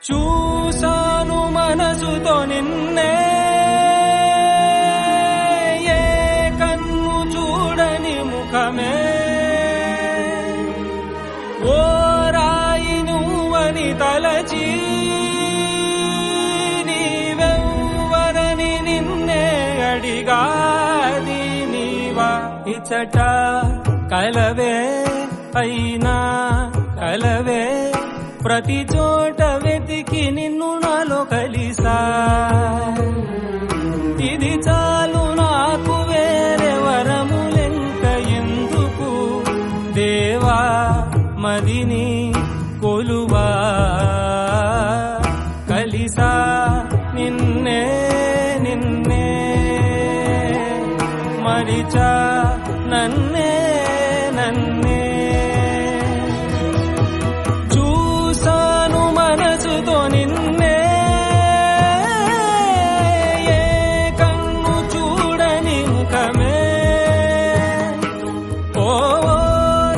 చూసాను మనసుతో నిన్నే, ఏ కన్ను చూడని ముఖమే, ఓ రాయి నువ్వని తలచి నీవెవ్వరని నిన్నే అడిగాది నీవా. ఇచట కలవే అయినా కలవే, ప్రతి చోట వెతికి నిన్ను నాలో కలిసా. ఇది చాలు నాకు, వేరే వరములెంక ఎందుకు, దేవా మదిని కొలువా. కలిసా నిన్నే నిన్నే, మరిచా నన్నే నన్నే. చూసాను మనసుతో నిన్నే, ఏ కన్ను చూడని ముఖమే, ఓ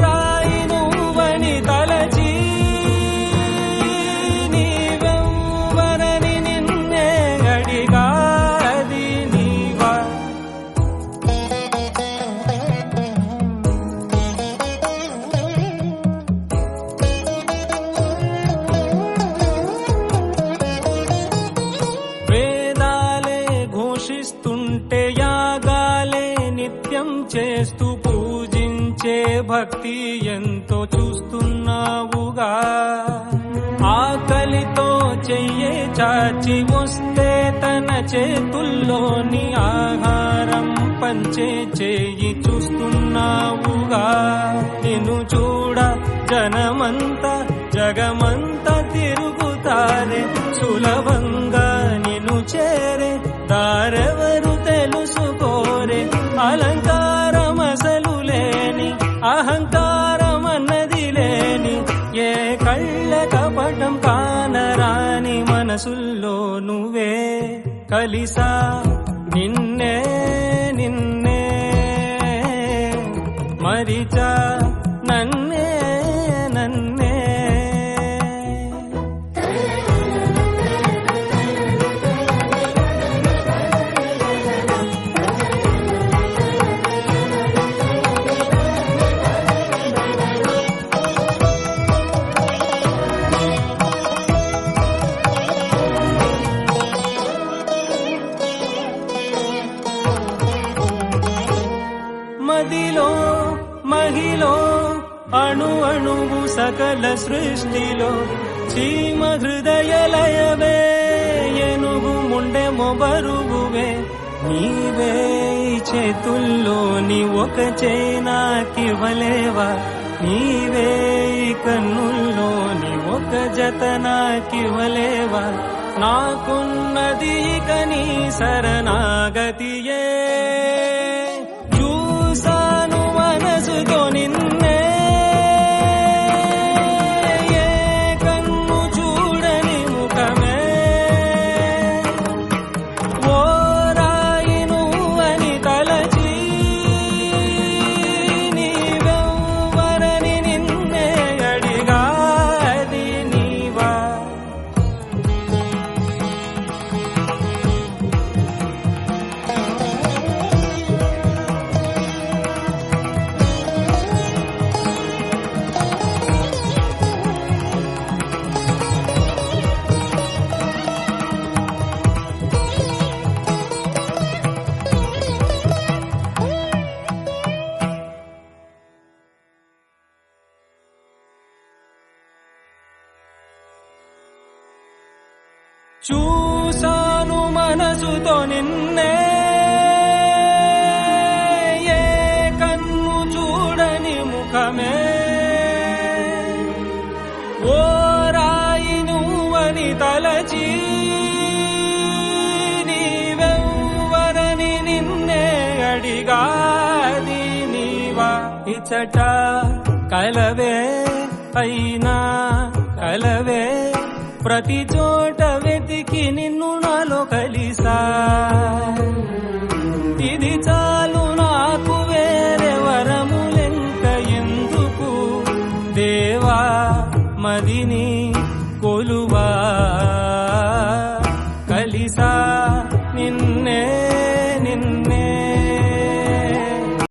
రాయి నువ్వని తలచి నీవెవ్వరని నిన్నే అడిగాది నీవా. వేదాలే ఘోషిస్తుంటే యాగాలే నిత్యం చేస్తూ పూజించే భక్తి ఎంతో చూస్తున్నావుగా. ఆకలితో చెయ్యే చాచి వస్తే తన చేతుల్లోని ఆహారం పంచే చేయి చూస్తున్నావుగా. నిన్ను చూడ జనమంతా జగమంతా తిరుగుతారే, సులభంగా నిన్ను చేరే దారెవరు తెలుసుకోరే. అలంకారం అసలు లేని, అహంకారం అన్నది లేని, ఏ కళ్ళ కపటం కానరాని మనసుల్లో నువ్వే. కలిసా నిన్నే నిన్నే, మరిచా నన్నే నన్నే. మదిలో మహిలో అణు అణువు సకల సృష్టిలో చీమ హృదయ లయవే, ఎనుగు ముండె మొబరువువే. నీవే చేతుల్లోని ఒక చేనాకివ్వలేవా, నీవే కన్నుల్లోని ఒక జత నాకివ్వలేవా. నాకున్నది ఇక నీ శరణాగతియే. చూసాను మనసుతో నిన్నే, ఏ కన్ను చూడని ముఖమే, ఓ రాయి నువ్వని తలచి నీవెవ్వరని నిన్నే అడిగాది నీవా. చూసాను మనసుతో నిన్నే, ఏ కన్ను చూడని ముఖమే, ఓ రాయి నువ్వని తలచి నీవెవ్వరని నిన్నే అడిగాది నీవా. ఇచట కలవే అయినా కలవే, ప్రతి చోట వెతికి నిన్ను నాలో కలిసా. ఇది చాలు నాకు, వేరే వరములెంక ఎందుకు, దేవా మదిని కొలువా. నీవా